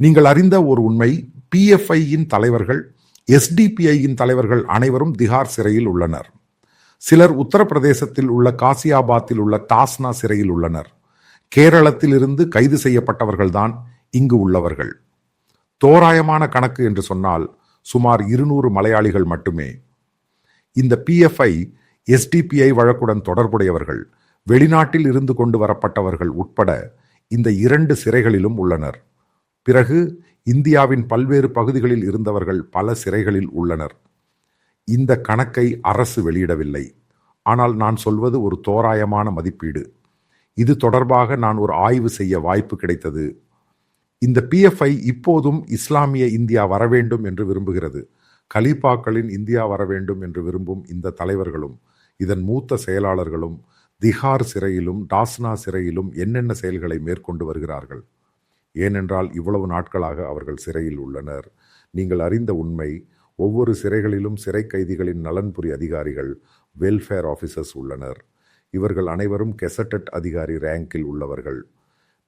நீங்கள் அறிந்த ஒரு உண்மை, PFIயின் தலைவர்கள், SDPIயின் தலைவர்கள் அனைவரும் திஹார் சிறையில் உள்ளனர். சிலர் உத்தரப்பிரதேசத்தில் உள்ள காசியாபாத்தில் உள்ள டாஸ்னா சிறையில் உள்ளனர். கேரளத்தில் இருந்து கைது செய்யப்பட்டவர்கள்தான் இங்கு உள்ளவர்கள். தோராயமான கணக்கு என்று சொன்னால் சுமார் 200 மலையாளிகள் மட்டுமே. இந்த PFI, SDPI வழக்குடன் தொடர்புடையவர்கள், வெளிநாட்டில் இருந்து கொண்டு வரப்பட்டவர்கள் உட்பட இந்த 2 சிறைகளிலும் உள்ளனர். பிறகு இந்தியாவின் பல்வேறு பகுதிகளில் இருந்தவர்கள் பல சிறைகளில் உள்ளனர். இந்த கணக்கை அரசு வெளியிடவில்லை. ஆனால் நான் சொல்வது ஒரு தோராயமான மதிப்பீடு. இது தொடர்பாக நான் ஒரு ஆய்வு செய்ய வாய்ப்பு கிடைத்தது. இந்த PFI இப்போதும் இஸ்லாமிய இந்தியா வரவேண்டும் என்று விரும்புகிறது. கலீஃபாக்களின் இந்தியா வரவேண்டும் என்று விரும்பும் இந்த தலைவர்களும் இதன் மூத்த செயலாளர்களும் திஹார் சிறையிலும் டாஸ்னா சிறையிலும் என்னென்ன செயல்களை மேற்கொண்டு வருகிறார்கள். ஏனென்றால் இவ்வளவு நாட்களாக அவர்கள் சிறையில் உள்ளனர். நீங்கள் அறிந்த உண்மை, ஒவ்வொரு சிறைகளிலும் சிறை கைதிகளின் நலன்புரி அதிகாரிகள், வெல்ஃபேர் ஆஃபீஸர்ஸ் உள்ளனர். இவர்கள் அனைவரும் கெசட்டட் அதிகாரி ரேங்கில் உள்ளவர்கள்.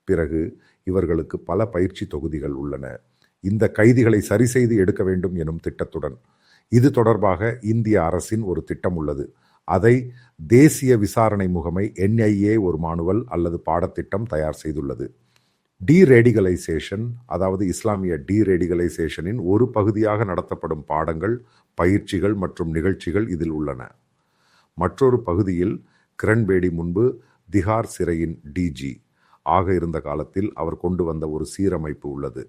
பிறகு இவர்களுக்கு பல பயிற்சி தொகுதிகள் உள்ளன. இந்த கைதிகளை சரி செய்து எடுக்க வேண்டும் எனும் திட்டத்துடன் இது தொடர்பாக இந்திய அரசின் ஒரு திட்டம் உள்ளது. அதை தேசிய விசாரணை முகமை NIA ஒரு மானுவல் அல்லது பாடத்திட்டம் தயார் செய்துள்ளது. டீரேடிகலைசேஷன், அதாவது இஸ்லாமிய டீரேடிகலைசேஷனின் ஒரு பகுதியாக நடத்தப்படும் பாடங்கள், பயிற்சிகள் மற்றும் நிகழ்ச்சிகள் இதில் உள்ளன. மற்றொரு பகுதியில் கிரண் பேடி முன்பு திஹார் சிறையின் DG ஆக இருந்த காலத்தில் அவர் கொண்டு வந்த ஒரு சீரமைப்பு உள்ளது.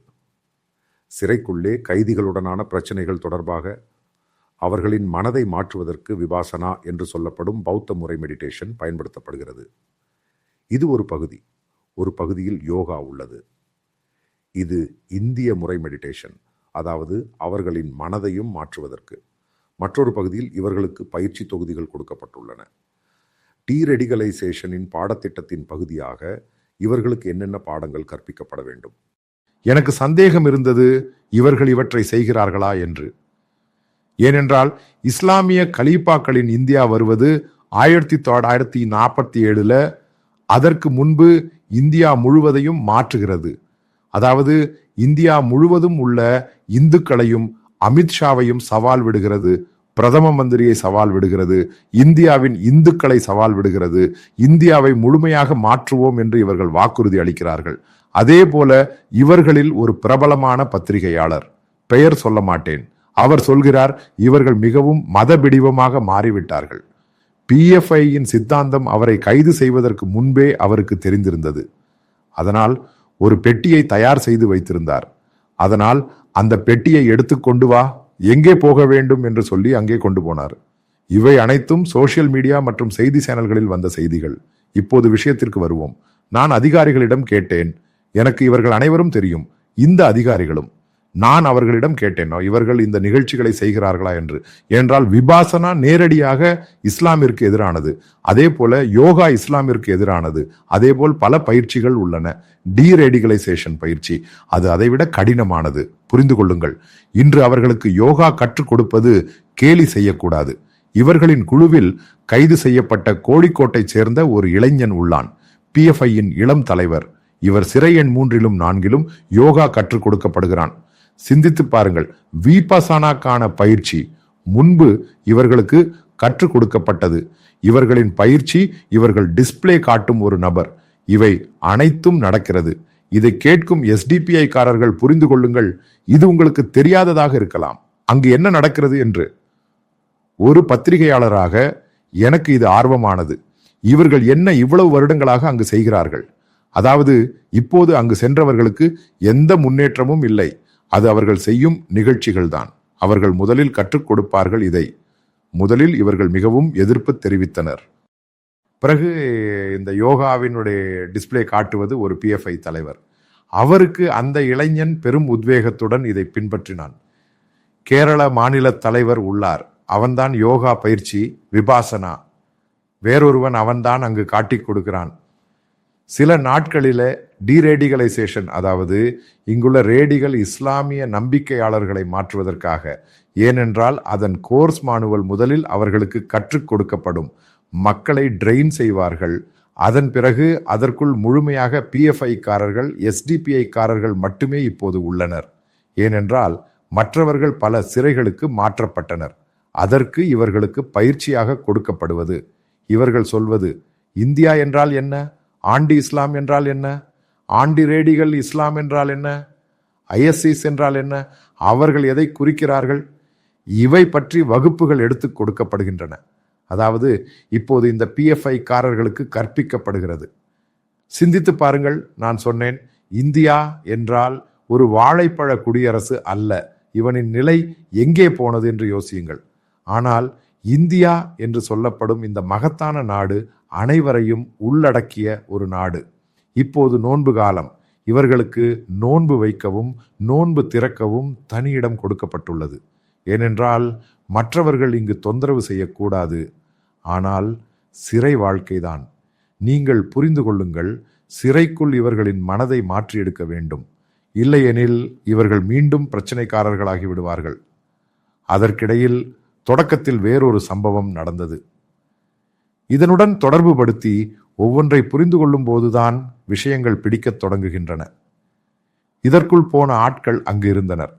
சிறைக்குள்ளே கைதிகளுடனான பிரச்சனைகள் தொடர்பாக அவர்களின் மனதை மாற்றுவதற்கு விபாசனா என்று சொல்லப்படும் பௌத்த முறை மெடிடேஷன் பயன்படுத்தப்படுகிறது. இது ஒரு பகுதி. ஒரு பகுதியில் யோகா உள்ளது. இது இந்திய முறை மெடிடேஷன், அதாவது அவர்களின் மனதையும் மாற்றுவதற்கு. மற்றொரு பகுதியில் இவர்களுக்கு பயிற்சி தொகுதிகள் கொடுக்கப்பட்டுள்ளன. டீரெடிகலைசேஷனின் பாடத்திட்டத்தின் பகுதியாக இவர்களுக்கு என்னென்ன பாடங்கள் கற்பிக்கப்பட வேண்டும். எனக்கு சந்தேகம் இருந்தது, இவர்கள் இவற்றை செய்கிறார்களா என்று. ஏனென்றால் இஸ்லாமிய கலீஃபாக்களின் இந்தியா வருவது 1947 அதற்கு முன்பு இந்தியா முழுவதையும் மாற்றுகிறது. அதாவது இந்தியா முழுவதும் உள்ள இந்துக்களையும் அமித்ஷாவையும் சவால் விடுகிறது, பிரதம மந்திரியை சவால் விடுகிறது, இந்தியாவின் இந்துக்களை சவால் விடுகிறது, இந்தியாவை முழுமையாக மாற்றுவோம் என்று இவர்கள் வாக்குறுதி அளிக்கிறார்கள். அதே போல இவர்களில் ஒரு பிரபலமான பத்திரிகையாளர், பெயர் சொல்ல மாட்டேன், அவர் சொல்கிறார், இவர்கள் மிகவும் மதபிடிவமாக மாறிவிட்டார்கள். PFIயின் சித்தாந்தம் அவரை கைது செய்வதற்கு முன்பே அவருக்கு தெரிந்திருந்தது. அதனால் ஒரு பெட்டியை தயார் செய்து வைத்திருந்தார். அதனால் அந்த பெட்டியை எடுத்துக்கொண்டு வா, எங்கே போக வேண்டும் என்று சொல்லி அங்கே கொண்டு போனார். இவை அனைத்தும் சோசியல் மீடியா மற்றும் செய்தி சேனல்களில் வந்த செய்திகள். இப்போது விஷயத்திற்கு வருவோம். நான் அதிகாரிகளிடம் கேட்டேன். எனக்கு இவர்கள் அனைவரும் தெரியும், இந்த அதிகாரிகளும். நான் அவர்களிடம் கேட்டேன், இவர்கள் இந்த நிகழ்ச்சிகளை செய்கிறார்களா என்று. என்றால் விபாசனா நேரடியாக இஸ்லாமிற்கு எதிரானது, அதே போல யோகா இஸ்லாமிற்கு எதிரானது, அதே போல் பல பயிற்சிகள் உள்ளன. டீரேடிகலைசேஷன் பயிற்சி, அது அதைவிட கடினமானது. புரிந்து கொள்ளுங்கள், இன்று அவர்களுக்கு யோகா கற்றுக் கொடுப்பது கேலி செய்யக்கூடாது. இவர்களின் குழுவில் கைது செய்யப்பட்ட கோழிக்கோட்டை சேர்ந்த ஒரு இளைஞன் உள்ளான், PFIயின் இளம் தலைவர். இவர் சிறை எண் 3லும் 4லும் யோகா கற்றுக் கொடுக்கப்படுகிறான். சிந்தித்து பாருங்கள், விபசானாக்கான பயிற்சி முன்பு இவர்களுக்கு கற்றுக் கொடுக்கப்பட்டது. இவர்களின் பயிற்சி, இவர்கள் டிஸ்பிளே காட்டும் ஒரு நபர், இவை அனைத்தும் நடக்கிறது. இதை கேட்கும் SDPI காரர்கள் புரிந்து கொள்ளுங்கள், இது உங்களுக்கு தெரியாததாக இருக்கலாம் அங்கு என்ன நடக்கிறது என்று. ஒரு பத்திரிகையாளராக எனக்கு இது ஆர்வமானது. இவர்கள் என்ன இவ்வளவு வருடங்களாக அங்கு செய்கிறார்கள்? அதாவது இப்போது அங்கு சென்றவர்களுக்கு எந்த முன்னேற்றமும் இல்லை. அது அவர்கள் செய்யும் நிகழ்ச்சிகள் தான். அவர்கள் முதலில் கற்றுக் கொடுப்பார்கள் இதை. முதலில் இவர்கள் மிகவும் எதிர்ப்பு தெரிவித்தனர். பிறகு இந்த யோகாவினுடைய டிஸ்பிளே காட்டுவது ஒரு PFI தலைவர். அவருக்கு அந்த இளைஞன் பெரும் உத்வேகத்துடன் இதை பின்பற்றினான். கேரள மாநில தலைவர் உள்ளார், அவன்தான் யோகா பயிற்சி விபாசனா. வேறொருவன் அவன்தான் அங்கு காட்டிக் கொடுக்கிறான். சில நாட்களிலே டீரேடிகலைசேஷன், அதாவது இங்குள்ள ரேடிகள் இஸ்லாமிய நம்பிக்கையாளர்களை மாற்றுவதற்காக. ஏனென்றால் அதன் கோர்ஸ் மானுவல் முதலில் அவர்களுக்கு கற்றுக் கொடுக்கப்படும். மக்களை ட்ரெயின் செய்வார்கள். அதன் பிறகு அதற்குள் முழுமையாக PFI காரர்கள், SDPI காரர்கள் மட்டுமே இப்போது உள்ளனர். ஏனென்றால் மற்றவர்கள் பல சிறைகளுக்கு மாற்றப்பட்டனர். அதற்கு இவர்களுக்கு பயிற்சியாக கொடுக்கப்படுவது. இவர்கள் சொல்வது, இந்தியா என்றால் என்ன, ஆண்டி இஸ்லாம் என்றால் என்ன, ஆண்டி ரேடிகள் இஸ்லாம் என்றால் என்ன, ISIS என்றால் என்ன, அவர்கள் எதை குறிக்கிறார்கள், இவை பற்றி வகுப்புகள் எடுத்து கொடுக்கப்படுகின்றன. அதாவது இப்போது இந்த PFI காரர்களுக்கு கற்பிக்கப்படுகிறது. சிந்தித்து பாருங்கள். நான் சொன்னேன், இந்தியா என்றால் ஒரு வாழைப்பழ குடியரசு அல்ல. இவனின் நிலை எங்கே போனது என்று யோசியுங்கள். ஆனால் இந்தியா என்று சொல்லப்படும் இந்த மகத்தான நாடு அனைவரையும் உள்ளடக்கிய ஒரு நாடு. இப்போது நோன்பு காலம். இவர்களுக்கு நோன்பு வைக்கவும் நோன்பு திறக்கவும் தனியிடம் கொடுக்கப்பட்டுள்ளது. ஏனென்றால் மற்றவர்கள் இங்கு தொந்தரவு செய்யக்கூடாது. ஆனால் சிறை வாழ்க்கைதான். நீங்கள் புரிந்து கொள்ளுங்கள், சிறைக்குள் இவர்களின் மனதை மாற்றி எடுக்க வேண்டும். இல்லையெனில் இவர்கள் மீண்டும் பிரச்சனைக்காரர்களாகி விடுவார்கள். அதற்கிடையில் தொடக்கத்தில் வேறொரு சம்பவம் நடந்தது. இதனுடன் தொடர்புபடுத்தி ஒவ்வொன்றை புரிந்து கொள்ளும் போதுதான் விஷயங்கள் பிடிக்கத் தொடங்குகின்றன. இதற்குள் போன ஆட்கள் அங்கு இருந்தனர்.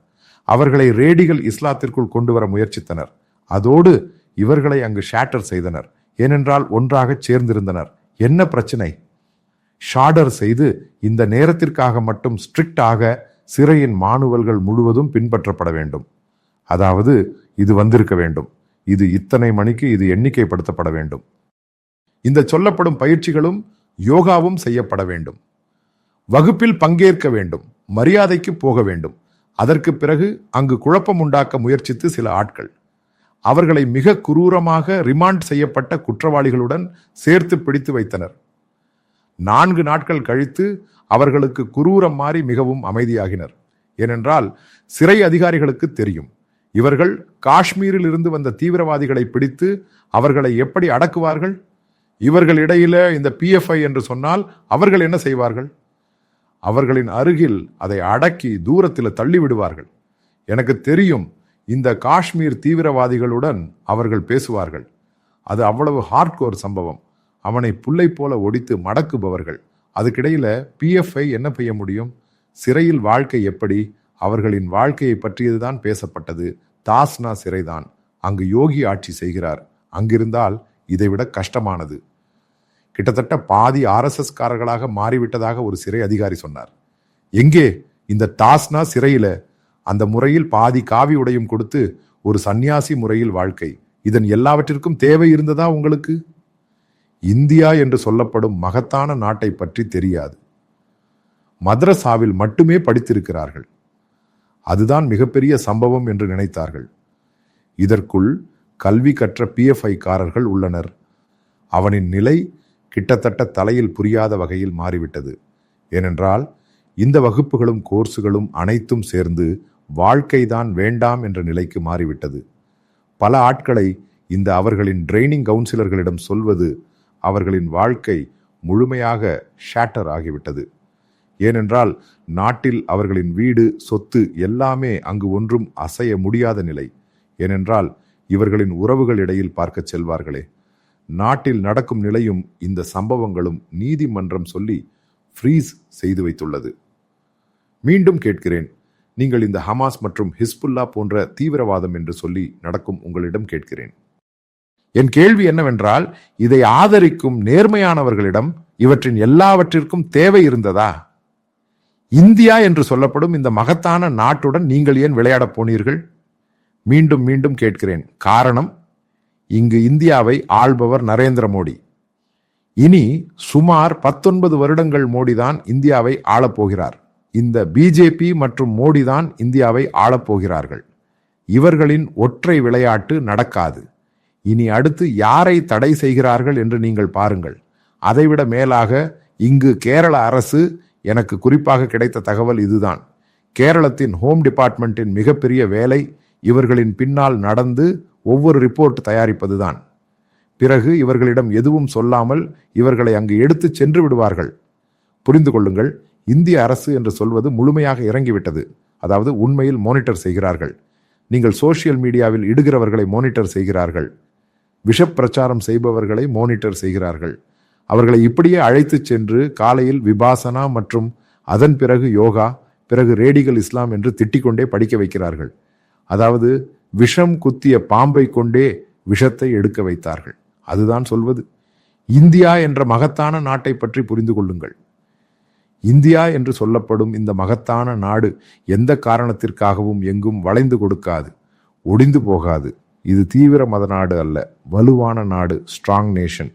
அவர்களை ரேடிகள் இஸ்லாத்திற்குள் கொண்டு வர முயற்சித்தனர். அதோடு இவர்களை அங்கு ஷேட்டர் செய்தனர். ஏனென்றால் ஒன்றாக சேர்ந்திருந்தனர். என்ன பிரச்சனை? ஷார்டர் செய்து இந்த நேரத்திற்காக மட்டும் ஸ்ட்ரிக்டாக சிறையின் மானுவல்கள் முழுவதும் பின்பற்றப்பட வேண்டும். அதாவது இது வந்திருக்க வேண்டும், இது இத்தனை மணிக்கு இது எண்ணிக்கைப்படுத்தப்பட வேண்டும். இந்த சொல்லப்படும் பயிற்சிகளும் யோகாவும் செய்யப்பட வேண்டும். வகுப்பில் பங்கேற்க வேண்டும், மரியாதைக்கு போக வேண்டும். அதற்கு பிறகு அங்கு குழப்பம் உண்டாக்க முயற்சித்து சில ஆட்கள் அவர்களை மிக குரூரமாக ரிமாண்ட் செய்யப்பட்ட குற்றவாளிகளுடன் சேர்த்து பிடித்து வைத்தனர். 4 நாட்கள் கழித்து அவர்களுக்கு குரூரம் மாறி மிகவும் அமைதியாகினர். ஏனென்றால் சிறை அதிகாரிகளுக்கு தெரியும், இவர்கள் காஷ்மீரில் இருந்து வந்த தீவிரவாதிகளை பிடித்து அவர்களை எப்படி அடக்குவார்கள். இவர்கள் இடையில இந்த PFI என்று சொன்னால் அவர்கள் என்ன செய்வார்கள்? அவர்களின் அருகில் அதை அடக்கி தூரத்தில் தள்ளி விடுவார்கள். எனக்கு தெரியும், இந்த காஷ்மீர் தீவிரவாதிகளுடன் அவர்கள் பேசுவார்கள். அது அவ்வளவு ஹார்ட்கோர் சம்பவம். அவனை புல்லை போல ஒடித்து மடக்குபவர்கள். அதுக்கிடையில PFI என்ன செய்ய முடியும்? சிறையில் வாழ்க்கை எப்படி? அவர்களின் வாழ்க்கையை பற்றியதுதான் பேசப்பட்டது. தாஸ்னா சிறைதான். அங்கு யோகி ஆட்சி செய்கிறார். அங்கிருந்தால் இதைவிட கஷ்டமானது. கிட்டத்தட்ட பாதி RSS காரர்களாக மாறிவிட்டதாக ஒரு சிறை அதிகாரி சொன்னார். எங்கே? இந்த டாஸ்னா சிறையில. அந்த முறையில் பாதி காவி உடையும் கொடுத்து ஒரு சந்நியாசி முறையில் வாழ்க்கை. இதன் எல்லாவற்றிற்கும் தேவை இருந்ததா உங்களுக்கு? இந்தியா என்று சொல்லப்படும் மகத்தான நாட்டை பற்றி தெரியாது. மദ്രസാவில் மட்டுமே படித்திருக்கிறார்கள். அதுதான் மிகப்பெரிய சம்பவம் என்று நினைத்தார்கள். இதற்குள் கல்வி கற்ற PFI காரர்கள் உள்ளனர். அவனின் நிலை கிட்டத்தட்ட தலையில் புரியாத வகையில் மாறிவிட்டது. ஏனென்றால் இந்த வகுப்புகளும் கோர்ஸுகளும் அனைத்தும் சேர்ந்து வாழ்க்கைதான் வேண்டாம் என்ற நிலைக்கு மாறிவிட்டது. பல ஆட்களை இந்த அவர்களின் ட்ரைனிங் கவுன்சிலர்களிடம் சொல்வது அவர்களின் வாழ்க்கை முழுமையாக ஷேட்டர் ஆகிவிட்டது. ஏனென்றால் நாட்டில் அவர்களின் வீடு, சொத்து எல்லாமே அங்கு ஒன்றும் அசைய முடியாத நிலை. ஏனென்றால் இவர்களின் உறவுகள் இடையில் பார்க்க செல்வார்களே. நாட்டில் நடக்கும் நிலையும் இந்த சம்பவங்களும் நீதிமன்றம் சொல்லி ஃப்ரீஸ் செய்து வைத்துள்ளது. மீண்டும் கேட்கிறேன், நீங்கள் இந்த ஹமாஸ் மற்றும் ஹிஸ்புல்லா போன்ற தீவிரவாதம் என்று சொல்லி நடக்கும் உங்களிடம் கேட்கிறேன். என் கேள்வி என்னவென்றால், இதை ஆதரிக்கும் நேர்மையானவர்களிடம் இவற்றின் எல்லாவற்றிற்கும் தேவை இருந்ததா? இந்தியா என்று சொல்லப்படும் இந்த மகத்தான நாட்டுடன் நீங்கள் ஏன் விளையாடப் போனீர்கள்? மீண்டும் மீண்டும் கேட்கிறேன். காரணம், இங்கு இந்தியாவை ஆள்பவர் நரேந்திர மோடி. இனி சுமார் 19 வருடங்கள் மோடிதான் இந்தியாவை ஆளப்போகிறார். இந்த பிஜேபி மற்றும் மோடி தான் இந்தியாவை ஆளப்போகிறார்கள். இவர்களின் ஒற்றை விளையாட்டு நடக்காது. இனி அடுத்து யாரை தடை செய்கிறார்கள் என்று நீங்கள் பாருங்கள். அதைவிட மேலாக இங்கு கேரள அரசு, எனக்கு குறிப்பாக கிடைத்த தகவல் இதுதான், கேரளத்தின் ஹோம் டிபார்ட்மெண்ட்டின் மிகப்பெரிய வேலை இவர்களின் பின்னால் நடந்து ஒவ்வொரு ரிப்போர்ட் தயாரிப்பதுதான். பிறகு இவர்களிடம் எதுவும் சொல்லாமல் இவர்களை அங்கு எடுத்து சென்று விடுவார்கள். புரிந்து கொள்ளுங்கள், இந்திய அரசு என்று சொல்வது முழுமையாக இறங்கிவிட்டது. அதாவது உண்மையில் மானிட்டர் செய்கிறார்கள். நீங்கள் சோசியல் மீடியாவில் இடுகிறவர்களை மானிட்டர் செய்கிறார்கள். விஷப்பிரச்சாரம் செய்பவர்களை மானிட்டர் செய்கிறார்கள். அவர்களை இப்படியே அழைத்துச் சென்று காலையில் விபாசனா மற்றும் அதன் பிறகு யோகா, பிறகு ரேடிகல் இஸ்லாம் என்று திட்டிக்கொண்டே படிக்க வைக்கிறார்கள். அதாவது விஷம் குத்திய பாம்பை கொண்டே விஷத்தை எடுக்க வைத்தார்கள். அதுதான் சொல்வது. இந்தியா என்ற மகத்தான நாட்டை பற்றி புரிந்து கொள்ளுங்கள். இந்தியா என்று சொல்லப்படும் இந்த மகத்தான நாடு எந்த காரணத்திற்காகவும் எங்கும் வளைந்து கொடுக்காது, ஒடிந்து போகாது. இது தீவிர மத நாடு அல்ல, வலுவான நாடு, ஸ்ட்ராங் நேஷன்.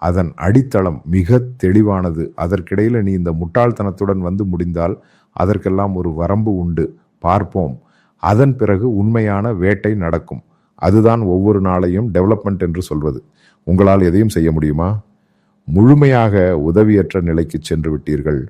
அதன் அடித்தளம் மிக தெளிவானது. அதற்கிடையில் நீ இந்த முட்டாள்தனத்துடன் வந்து முடிந்தால் அதற்கெல்லாம் ஒரு வரம்பு உண்டு, பார்ப்போம். அதன் பிறகு உண்மையான வேட்டை நடக்கும். அதுதான் ஒவ்வொரு நாளையும் டெவலப்மெண்ட் என்று சொல்வது. உங்களால் எதையும் செய்ய முடியுமா? முழுமையாக உதவியற்ற நிலைக்கு சென்று விட்டீர்கள்.